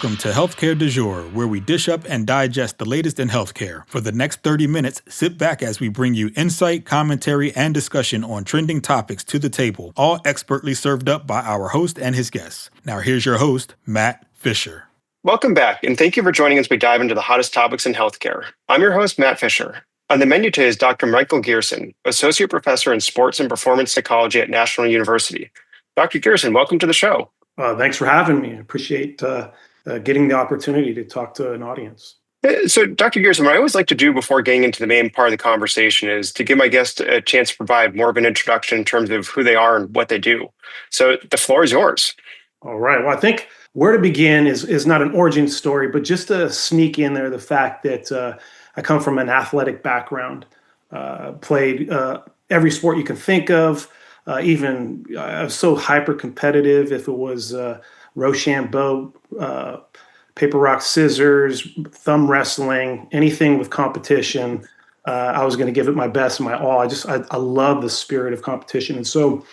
Welcome to Healthcare du Jour, where we dish up and digest the latest in healthcare. For the next 30 minutes, sit back as we bring you insight, commentary, and discussion on trending topics to the table, all expertly served up by our host and his guests. Now here's your host, Matt Fisher. Welcome back, and thank you for joining us as we dive into the hottest topics in healthcare. I'm your host, Matt Fisher. On the menu today is Dr. Michael Gerson, Associate Professor in Sports and Performance Psychology at National University. Dr. Gerson, welcome to the show. Thanks for having me. I appreciate getting the opportunity to talk to an audience. So, Dr. Gerson, what I always like to do before getting into the main part of the conversation is to give my guests a chance to provide more of an introduction in terms of who they are and what they do. So the floor is yours. All right. Well, I think where to begin is not an origin story, but just to sneak in there the fact that I come from an athletic background, played every sport you can think of. Even I was so hyper competitive. If it was Rochambeau, paper, rock, scissors, thumb wrestling, anything with competition, I was going to give it my best and my all. I love the spirit of competition. And so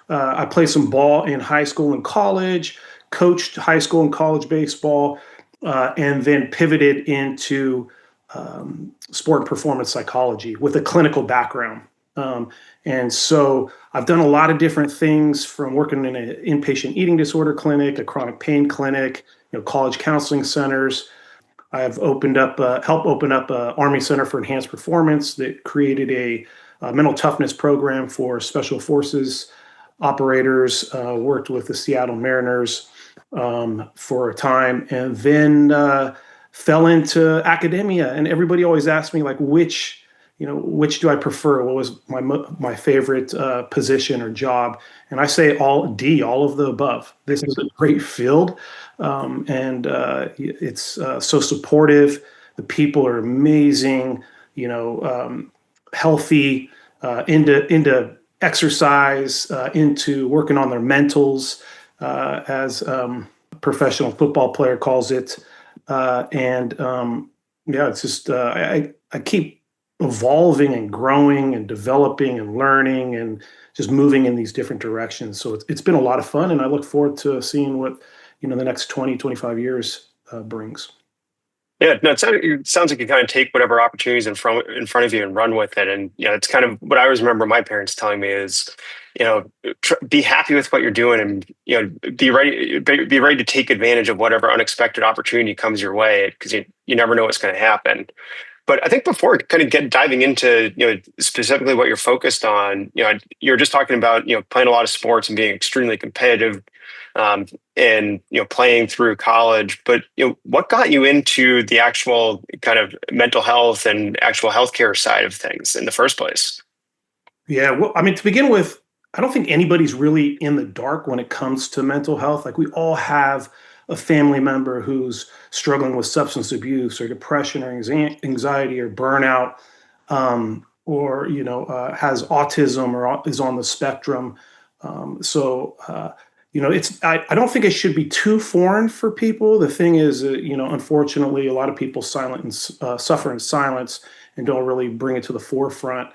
I played some ball in high school and college, coached high school and college baseball, and then pivoted into sport and performance psychology with a clinical background. And so I've done a lot of different things, from working in an inpatient eating disorder clinic, a chronic pain clinic, college counseling centers. I've helped open up a Army Center for Enhanced Performance that created a mental toughness program for special forces operators, worked with the Seattle Mariners for a time, and then fell into academia. And everybody always asks me, like, which do I prefer? What was my favorite position or job? And I say all of the above. This is a great field, and it's so supportive. The people are amazing. Healthy, into exercise, into working on their mentals, as a professional football player calls it. It's just I keep evolving and growing and developing and learning and just moving in these different directions. So it's been a lot of fun, and I look forward to seeing what, the next 20, 25 years brings. Yeah, no, it sounds like you kind of take whatever opportunities in front of you and run with it. And, it's kind of what I always remember my parents telling me is, be happy with what you're doing, and, be ready to take advantage of whatever unexpected opportunity comes your way, because you never know what's going to happen. But I think before kind of diving into, specifically what you're focused on, you're just talking about, playing a lot of sports and being extremely competitive, and, playing through college. But, what got you into the actual kind of mental health and actual healthcare side of things in the first place? Yeah, well, I mean, to begin with, I don't think anybody's really in the dark when it comes to mental health. Like, we all have a family member who's struggling with substance abuse or depression or anxiety or burnout, or has autism or is on the spectrum. I don't think it should be too foreign for people. The thing is, unfortunately, a lot of people suffer in silence and don't really bring it to the forefront.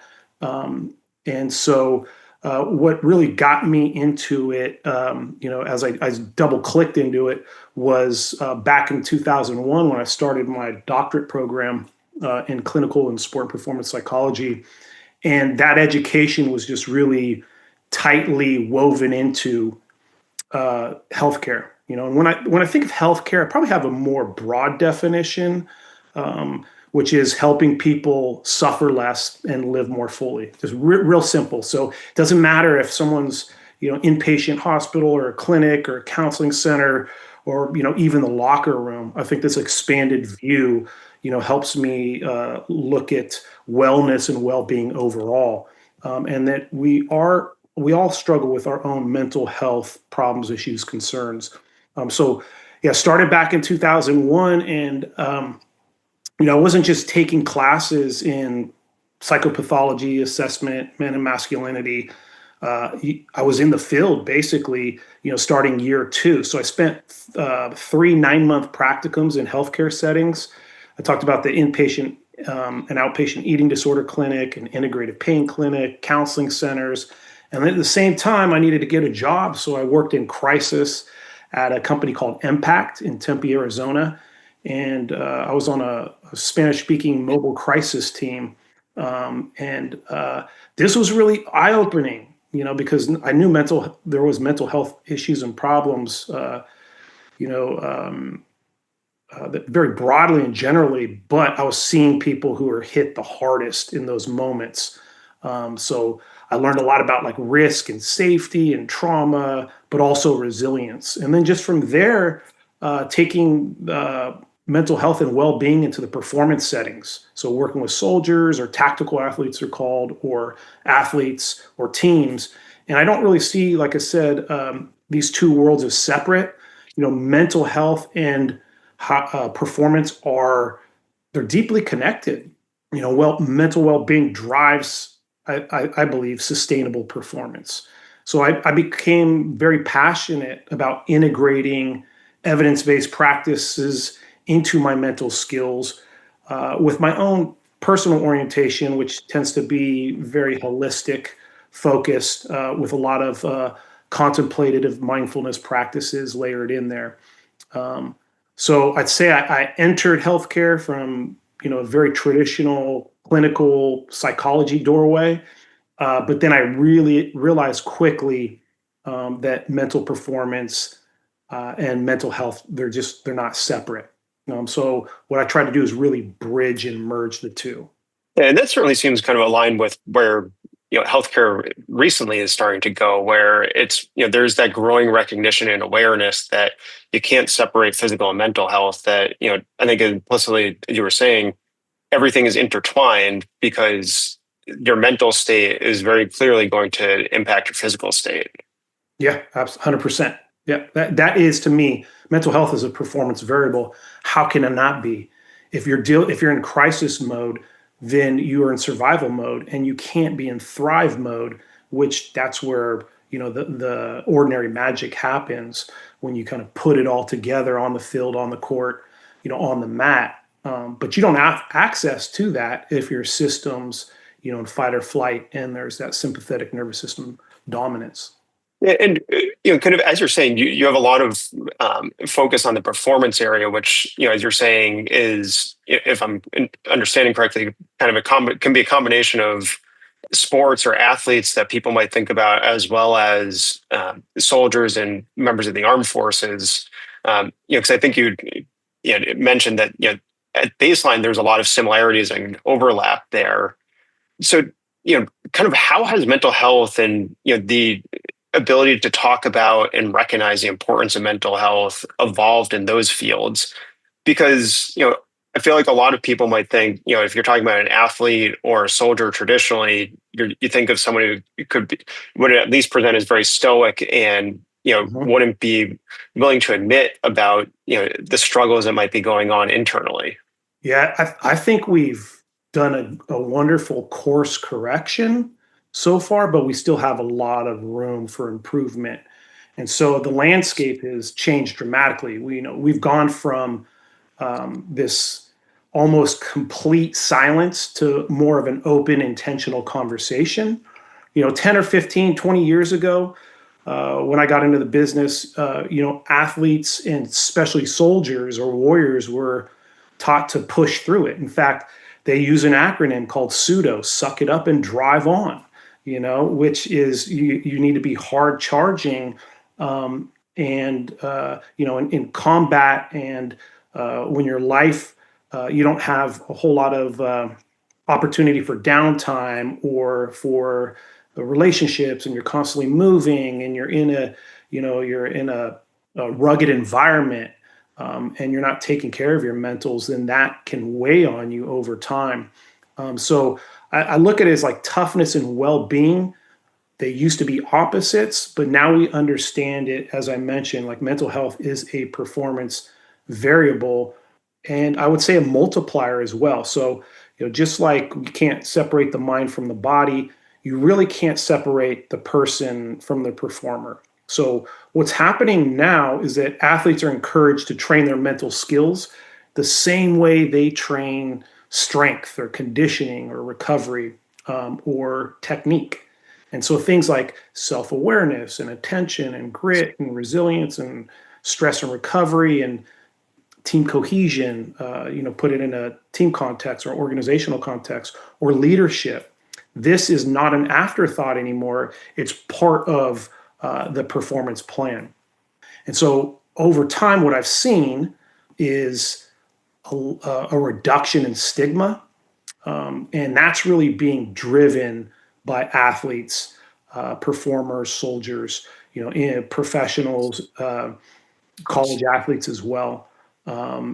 What really got me into it, as I double clicked into it, was back in 2001 when I started my doctorate program in clinical and sport and performance psychology. And that education was just really tightly woven into healthcare. And when I think of healthcare, I probably have a more broad definition, which is helping people suffer less and live more fully. Just real simple. So it doesn't matter if someone's, inpatient hospital or a clinic or a counseling center or, even the locker room. I think this expanded view, helps me look at wellness and well-being overall. And that we all struggle with our own mental health problems, issues, concerns. Started back in 2001, and I wasn't just taking classes in psychopathology, assessment, men and masculinity. I was in the field basically, starting year 2. So I spent 3 9-month practicums in healthcare settings. I talked about the inpatient and outpatient eating disorder clinic, an integrative pain clinic, counseling centers. And at the same time, I needed to get a job. So I worked in crisis at a company called Impact in Tempe, Arizona. And I was on a Spanish speaking mobile crisis team. And this was really eye opening, because I knew there was mental health issues and problems, you know, um, very broadly and generally, but I was seeing people who were hit the hardest in those moments. So I learned a lot about like risk and safety and trauma, but also resilience. And then just from there, taking mental health and well-being into the performance settings. So working with soldiers or tactical athletes are called, or athletes or teams. And I don't really see, like I said, these two worlds as separate. Mental health and performance they're deeply connected. Mental well-being drives, I believe, sustainable performance. So I became very passionate about integrating evidence-based practices into my mental skills with my own personal orientation, which tends to be very holistic, focused, with a lot of contemplative mindfulness practices layered in there. Um, so I'd say I entered healthcare from a very traditional clinical psychology doorway, but then I really realized quickly that mental performance and mental health, they're not separate. So what I try to do is really bridge and merge the two. And that certainly seems kind of aligned with where healthcare recently is starting to go, where it's there's that growing recognition and awareness that you can't separate physical and mental health. That I think implicitly you were saying everything is intertwined because your mental state is very clearly going to impact your physical state. Yeah, 100%. Yeah, that is, to me, mental health is a performance variable. How can it not be? If you're in crisis mode, then you are in survival mode, and you can't be in thrive mode, which that's where the ordinary magic happens, when you kind of put it all together on the field, on the court, on the mat. But you don't have access to that if your system's in fight or flight, and there's that sympathetic nervous system dominance. Yeah, and kind of as you're saying, you have a lot of focus on the performance area, which as you're saying is, if I'm understanding correctly, kind of can be a combination of sports or athletes that people might think about, as well as soldiers and members of the armed forces. Because I think you mentioned that at baseline there's a lot of similarities and overlap there. So kind of how has mental health and the ability to talk about and recognize the importance of mental health evolved in those fields? Because I feel like a lot of people might think, if you're talking about an athlete or a soldier traditionally, you think of someone who would at least present as very stoic and wouldn't be willing to admit about the struggles that might be going on internally. Yeah, I think we've done a wonderful course correction so far, but we still have a lot of room for improvement. And so the landscape has changed dramatically. We've gone from this almost complete silence to more of an open, intentional conversation. 10 or 15, 20 years ago, when I got into the business, athletes and especially soldiers or warriors were taught to push through it. In fact, they use an acronym called SUDO, suck it up and drive on, which is you need to be hard charging, in combat, and when your life, you don't have a whole lot of opportunity for downtime or for the relationships, and you're constantly moving, and you're in a rugged environment, and you're not taking care of your mentals, then that can weigh on you over time. So I look at it as like toughness and well-being. They used to be opposites, but now we understand it, as I mentioned, like mental health is a performance variable, and I would say a multiplier as well. So, just like you can't separate the mind from the body, you really can't separate the person from the performer. So what's happening now is that athletes are encouraged to train their mental skills the same way they train strength or conditioning or recovery, or technique. And so things like self-awareness and attention and grit and resilience and stress and recovery and team cohesion, put it in a team context or organizational context or leadership. This is not an afterthought anymore. It's part of the performance plan. And so over time, what I've seen is a reduction in stigma. And that's really being driven by athletes, performers, soldiers, professionals, college athletes as well. Those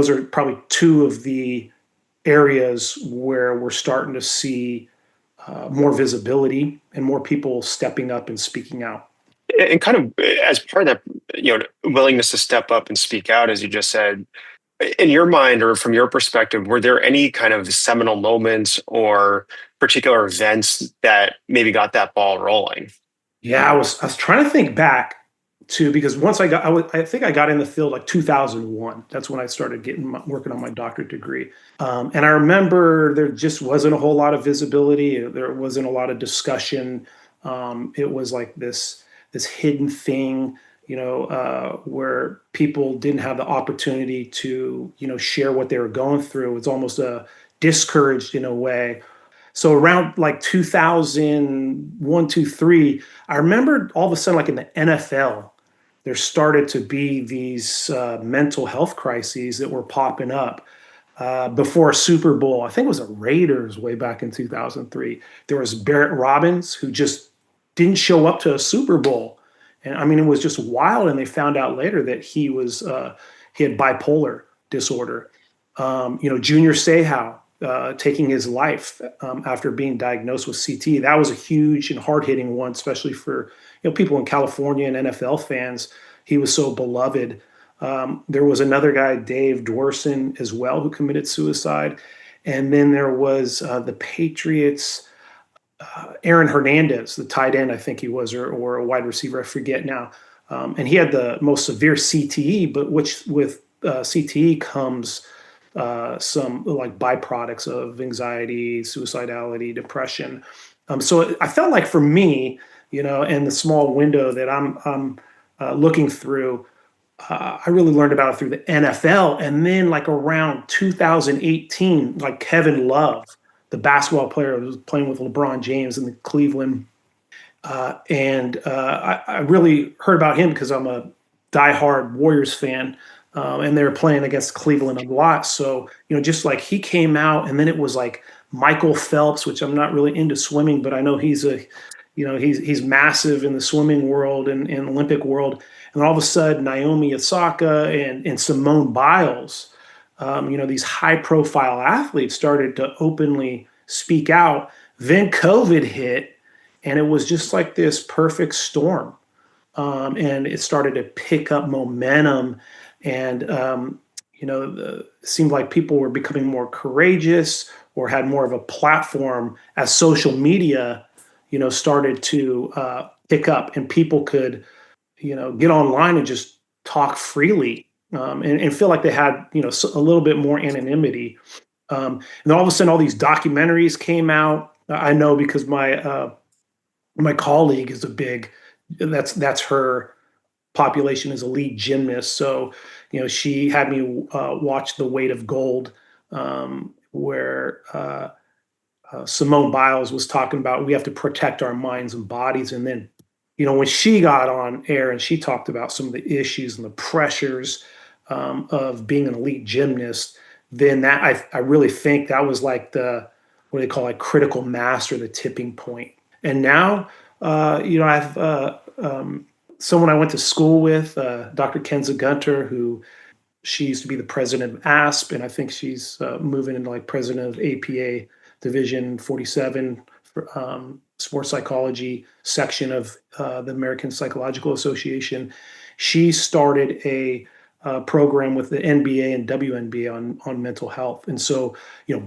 are probably two of the areas where we're starting to see more visibility and more people stepping up and speaking out. And kind of as part of that, willingness to step up and speak out, as you just said, in your mind or from your perspective, were there any kind of seminal moments or particular events that maybe got that ball rolling? Yeah, I was trying to think back to, because once I think I got in the field like 2001. That's when I started working on my doctorate degree. And I remember there just wasn't a whole lot of visibility. There wasn't a lot of discussion. It was like this hidden thing, where people didn't have the opportunity to, share what they were going through. It was almost discouraged in a way. So around like 2001, 2, 3, I remember all of a sudden, like in the NFL, there started to be these mental health crises that were popping up. Before a Super Bowl, I think it was the Raiders way back in 2003. There was Barrett Robbins, who just didn't show up to a Super Bowl. And I mean, it was just wild. And they found out later that he had bipolar disorder. Junior Seau taking his life after being diagnosed with CT. That was a huge and hard-hitting one, especially for people in California and NFL fans. He was so beloved. There was another guy, Dave Gerson, as well, who committed suicide. And then there was the Patriots, Aaron Hernandez, the tight end, I think he was, or a wide receiver, I forget now. And he had the most severe CTE, but which with CTE comes some like byproducts of anxiety, suicidality, depression. So I felt like for me, and the small window that I'm looking through, I really learned about it through the NFL. And then like around 2018, like Kevin Love, the basketball player who was playing with LeBron James in the Cleveland. I really heard about him because I'm a diehard Warriors fan. And they were playing against Cleveland a lot. So, just like he came out, and then it was like Michael Phelps, which I'm not really into swimming, but I know he's massive in the swimming world and Olympic world. And all of a sudden, Naomi Osaka and Simone Biles, these high profile athletes started to openly speak out. Then COVID hit, and it was just like this perfect storm. And it started to pick up momentum. And, it seemed like people were becoming more courageous or had more of a platform as social media, started to pick up, and people could, get online and just talk freely and feel like they had, a little bit more anonymity. And then all of a sudden, all these documentaries came out. I know because my colleague is that's her population is a lead gymnast. So, she had me watch The Weight of Gold, where Simone Biles was talking about we have to protect our minds and bodies. And then, when she got on air and she talked about some of the issues and the pressures of being an elite gymnast, then that I really think that was like what they call like critical mass or the tipping point. And now, I've someone I went to school with, Dr. Kenza Gunter, who she used to be the president of ASP, and I think she's moving into like president of APA Division 47, sports psychology section of the American Psychological Association. She started a program with the NBA and WNBA on mental health. And so,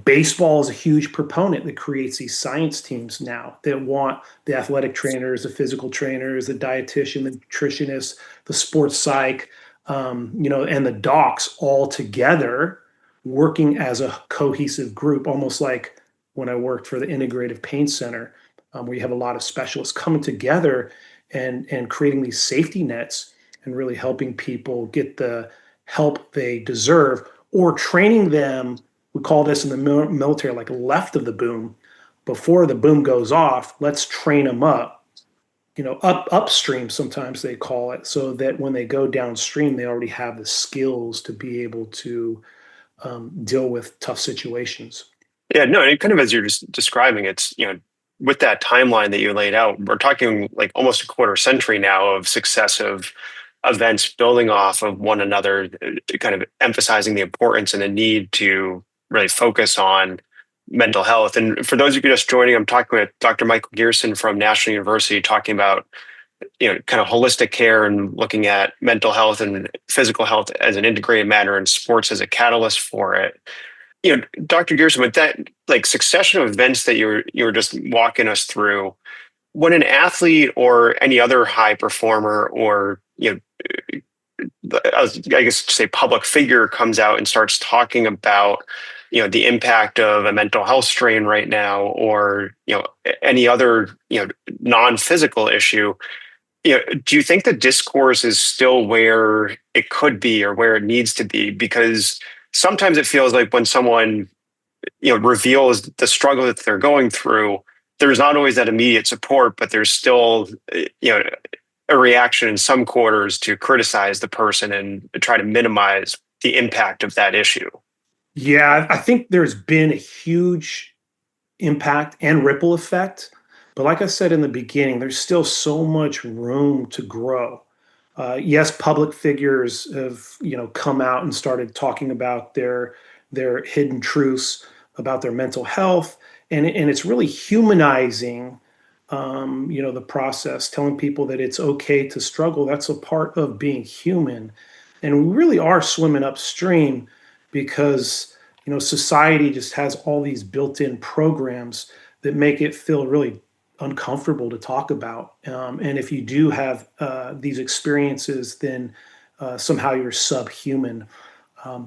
baseball is a huge proponent that creates these science teams now that want the athletic trainers, the physical trainers, the dietitian, the nutritionist, the sports psych, and the docs all together working as a cohesive group, almost like when I worked for the Integrative Pain Center, where you have a lot of specialists coming together and creating these safety nets and really helping people get the help they deserve, or training them. We call this in the military like left of the boom. Before the boom goes off, let's train them up, upstream, sometimes they call it, so that when they go downstream, they already have the skills to be able to deal with tough situations. Yeah, no, and kind of as you're just describing, it's, with that timeline that you laid out, we're talking like almost a quarter century now of successive events building off of one another, kind of emphasizing the importance and the need to really focus on mental health. And for those of you just joining, I'm talking with Dr. Michael Gerson from National University, talking about, kind of holistic care and looking at mental health and physical health as an integrated matter, and sports as a catalyst for it. Dr. Gerson, with that like succession of events that you were just walking us through, when an athlete or any other high performer, or I guess to say public figure, comes out and starts talking about the impact of a mental health strain right now, or any other non-physical issue, do you think the discourse is still where it could be or where it needs to be? Because sometimes it feels like when someone reveals the struggle that they're going through, there's not always that immediate support, but there's still a reaction in some quarters to criticize the person and try to minimize the impact of that issue. Yeah, I think there's been a huge impact and ripple effect. But like I said in the beginning, there's still so much room to grow. Yes, public figures have come out and started talking about their hidden truths about their mental health, and it's really humanizing. The process, telling people that it's okay to struggle. That's a part of being human, and we really are swimming upstream because society just has all these built-in programs that make it feel really uncomfortable to talk about. And if you do have these experiences, then somehow you're subhuman.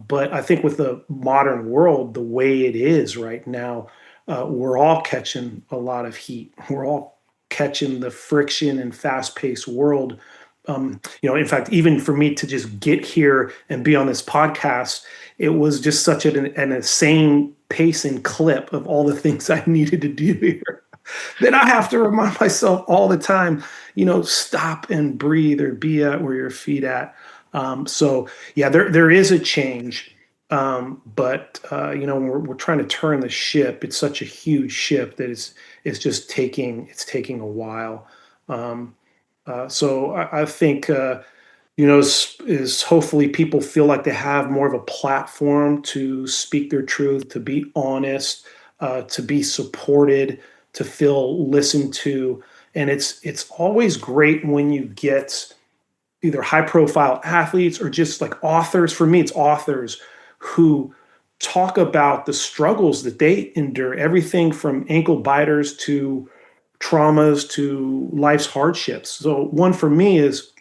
But I think with the modern world, the way it is right now, we're all catching a lot of heat. We're all catching the friction and fast-paced world. In fact, even for me to just get here and be on this podcast, it was just such an insane pace and clip of all the things I needed to do here. Then I have to remind myself all the time, stop and breathe, or be at where your feet at. So yeah, there is a change, but when we're trying to turn the ship, it's such a huge ship that it's just taking a while. So I think is hopefully people feel like they have more of a platform to speak their truth, to be honest, to be supported, to feel listened to. And it's always great when you get either high profile athletes or just like authors. For me, it's authors who talk about the struggles that they endure, everything from ankle biters to traumas to life's hardships. So one for me is,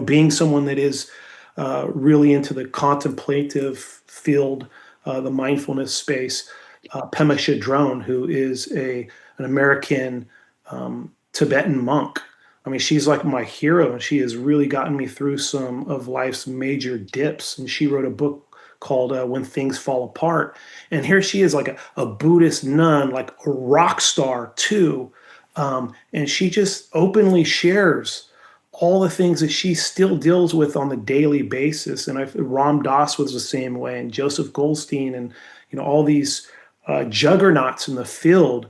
being someone that is really into the contemplative field, the mindfulness space. Pema Chödrön, who is an American Tibetan monk. I mean, she's like my hero, and she has really gotten me through some of life's major dips. And she wrote a book called When Things Fall Apart. And here she is, like a Buddhist nun, like a rock star too. And she just openly shares all the things that she still deals with on the daily basis. And Ram Dass was the same way, and Joseph Goldstein, and all these juggernauts in the field,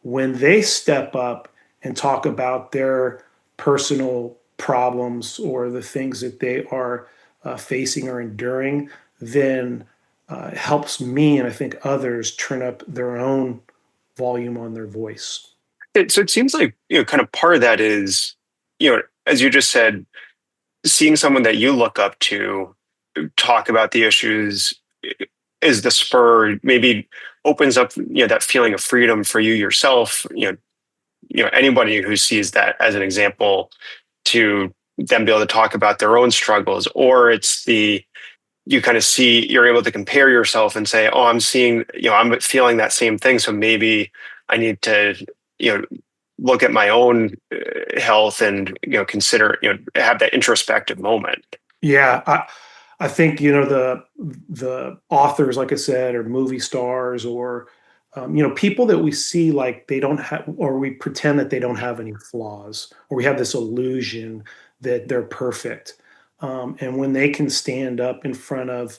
when they step up and talk about their personal problems or the things that they are facing or enduring, then it helps me, and I think others, turn up their own volume on their voice. So it seems like kind of part of that is, as you just said, seeing someone that you look up to talk about the issues is the spur, maybe opens up that feeling of freedom for you yourself. Anybody who sees that as an example, to them be able to talk about their own struggles, or it's you kind of see, you're able to compare yourself and say, oh, I'm seeing, I'm feeling that same thing, so maybe I need to look at my own health and consider have that introspective moment. Yeah, I think the authors, like I said, or movie stars, or people that we see like they don't have, or we pretend that they don't have any flaws, or we have this illusion that they're perfect. And when they can stand up in front of,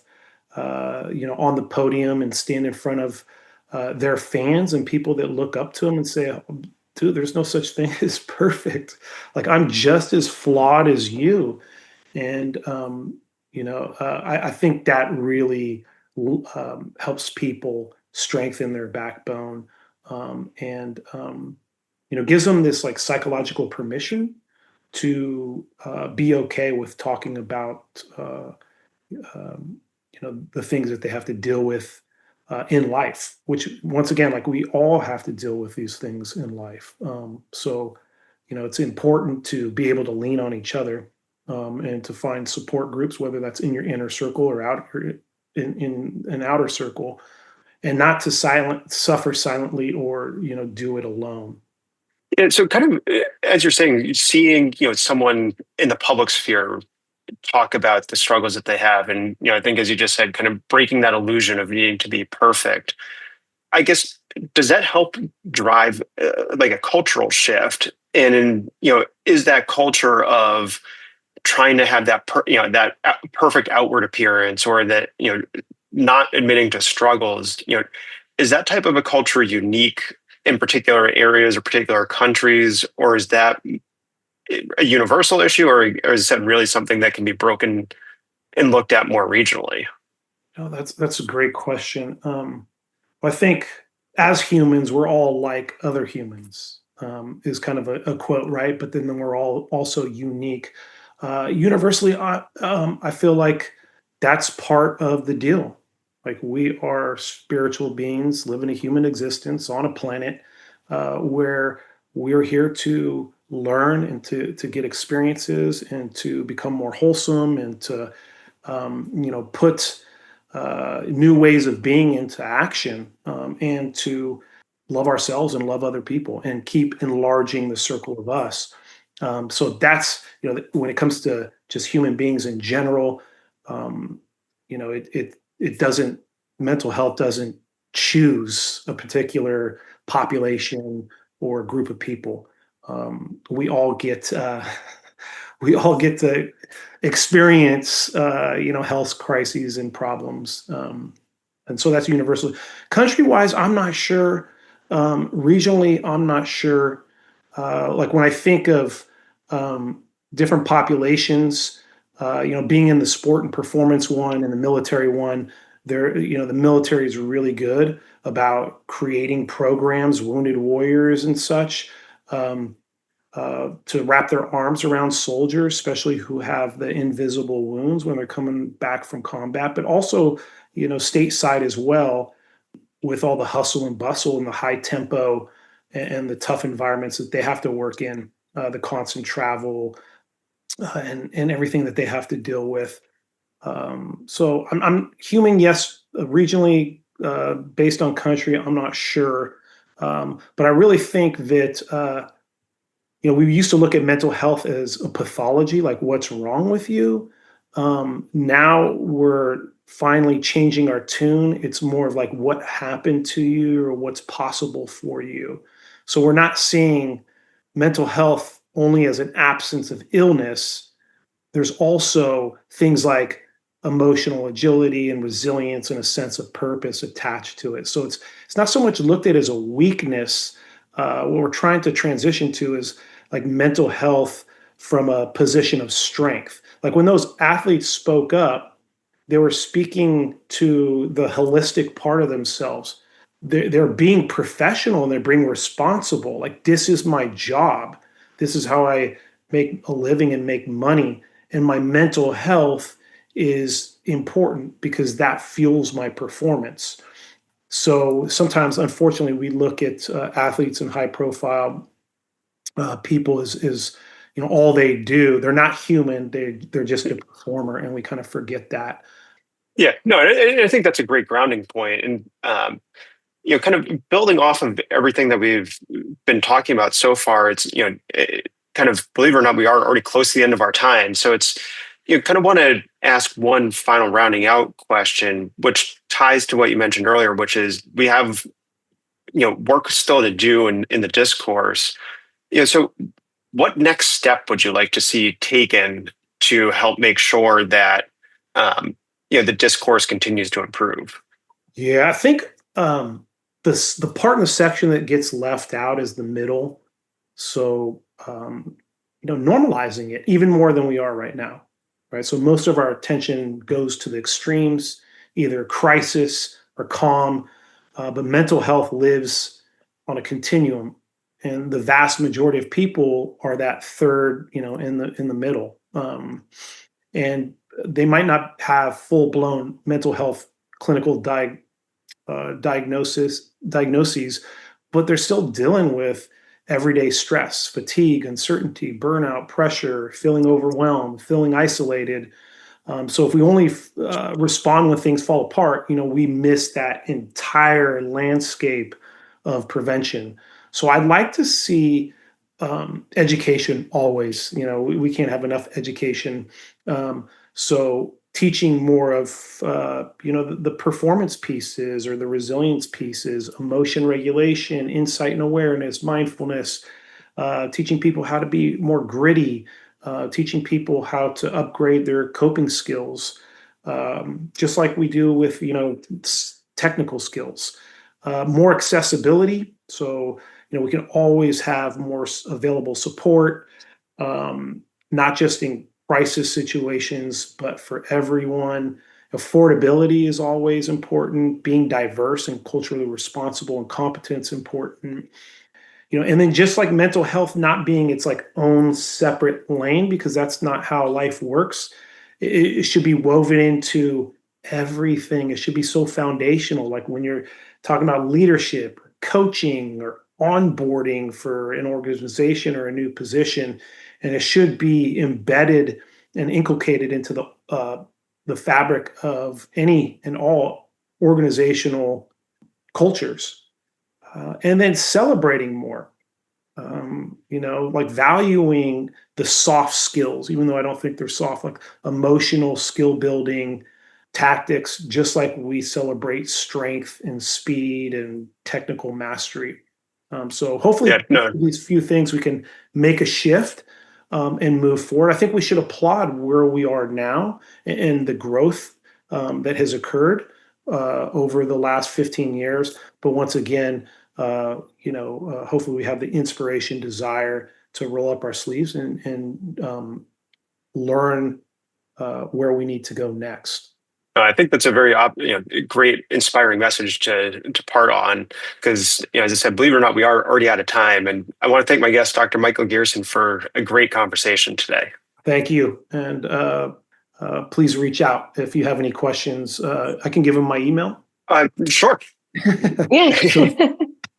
on the podium and stand in front of their fans and people that look up to them and say, "Oh, dude, there's no such thing as perfect. Like I'm just as flawed as you." And I think that really helps people strengthen their backbone, and gives them this like psychological permission to be okay with talking about the things that they have to deal with in life. Which once again, like we all have to deal with these things in life. So it's important to be able to lean on each other, and to find support groups, whether that's in your inner circle or out or in an outer circle, and not to suffer silently or do it alone. And so, kind of as you're saying, seeing someone in the public sphere talk about the struggles that they have, and I think as you just said, kind of breaking that illusion of needing to be perfect. I guess, does that help drive like a cultural shift? And is that culture of trying to have that perfect outward appearance, or that not admitting to struggles, is that type of a culture unique in particular areas or particular countries, or is that a universal issue, or is that really something that can be broken and looked at more regionally? Oh, that's a great question. I think as humans, we're all like other humans, is kind of a quote, right? But then we're all also unique. Universally, I feel like that's part of the deal. Like we are spiritual beings living a human existence on a planet where we're here to learn and to get experiences and to become more wholesome and to put new ways of being into action, and to love ourselves and love other people and keep enlarging the circle of us. So that's when it comes to just human beings in general, it doesn't mental health doesn't choose a particular population or group of people. We all get we all get to experience health crises and problems, and so that's universal. Country wise, I'm not sure. Regionally, I'm not sure. Like when I think of different populations, being in the sport and performance one and the military one, the military is really good about creating programs, wounded warriors and such. Um, to wrap their arms around soldiers, especially who have the invisible wounds when they're coming back from combat, but also, stateside as well, with all the hustle and bustle and the high tempo and the tough environments that they have to work in, the constant travel, and everything that they have to deal with. So I'm human, yes, regionally, based on country, I'm not sure. But I really think that we used to look at mental health as a pathology, like what's wrong with you. Now we're finally changing our tune. It's more of like what happened to you or what's possible for you. So we're not seeing mental health only as an absence of illness. There's also things like emotional agility and resilience and a sense of purpose attached to it. So it's not so much looked at as a weakness. What we're trying to transition to is like mental health from a position of strength. Like when those athletes spoke up, they were speaking to the holistic part of themselves. They're being professional and they're being responsible. Like, this is my job. This is how I make a living and make money. And my mental health is important because that fuels my performance. So sometimes, unfortunately, we look at athletes and high profile people is all they do. They're not human. They're just a performer, and we kind of forget that. Yeah, no, I think that's a great grounding point. And kind of building off of everything that we've been talking about so far, it's, kind of, believe it or not, we are already close to the end of our time. So it's, kind of want to ask one final rounding out question, which ties to what you mentioned earlier, which is we have, work still to do in the discourse. So what next step would you like to see taken to help make sure that, the discourse continues to improve? Yeah, I think the part in the section that gets left out is the middle. So normalizing it even more than we are right now, right? So most of our attention goes to the extremes, either crisis or calm, but mental health lives on a continuum, and the vast majority of people are that third, in the middle, and they might not have full blown mental health clinical diagnoses, but they're still dealing with everyday stress, fatigue, uncertainty, burnout, pressure, feeling overwhelmed, feeling isolated. So if we only respond when things fall apart, we miss that entire landscape of prevention. So I'd like to see education always. We can't have enough education. So teaching more of the performance pieces or the resilience pieces, emotion regulation, insight and awareness, mindfulness, teaching people how to be more gritty, teaching people how to upgrade their coping skills, just like we do with technical skills, more accessibility. So we can always have more available support, not just in crisis situations, but for everyone. Affordability is always important. Being diverse and culturally responsible and competent is important. And then just like mental health not being its like own separate lane, because that's not how life works. It should be woven into everything. It should be so foundational. Like when you're talking about leadership, coaching, or onboarding for an organization or a new position, and it should be embedded and inculcated into the fabric of any and all organizational cultures. And then celebrating more, like valuing the soft skills, even though I don't think they're soft, like emotional skill building tactics, just like we celebrate strength and speed and technical mastery. So hopefully, these few things we can make a shift and move forward. I think we should applaud where we are now and the growth that has occurred over the last 15 years. But once again, hopefully we have the inspiration, desire to roll up our sleeves and learn where we need to go next. I think that's a very great, inspiring message to part on, because as I said, believe it or not, we are already out of time, and I want to thank my guest, Dr. Michael Gerson, for a great conversation today. Thank you, and please reach out if you have any questions. I can give him my email. Sure. So,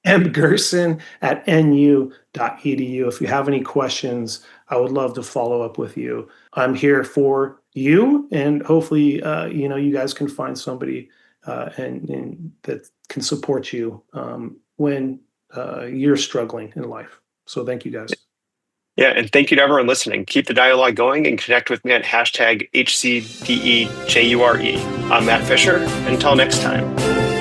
mgerson@nu.edu. If you have any questions, I would love to follow up with you. I'm here for you, and hopefully, you guys can find somebody and that can support you when you're struggling in life. So thank you, guys. Yeah, and thank you to everyone listening. Keep the dialogue going and connect with me at #HCDEJURE. I'm Matt Fisher. Until next time.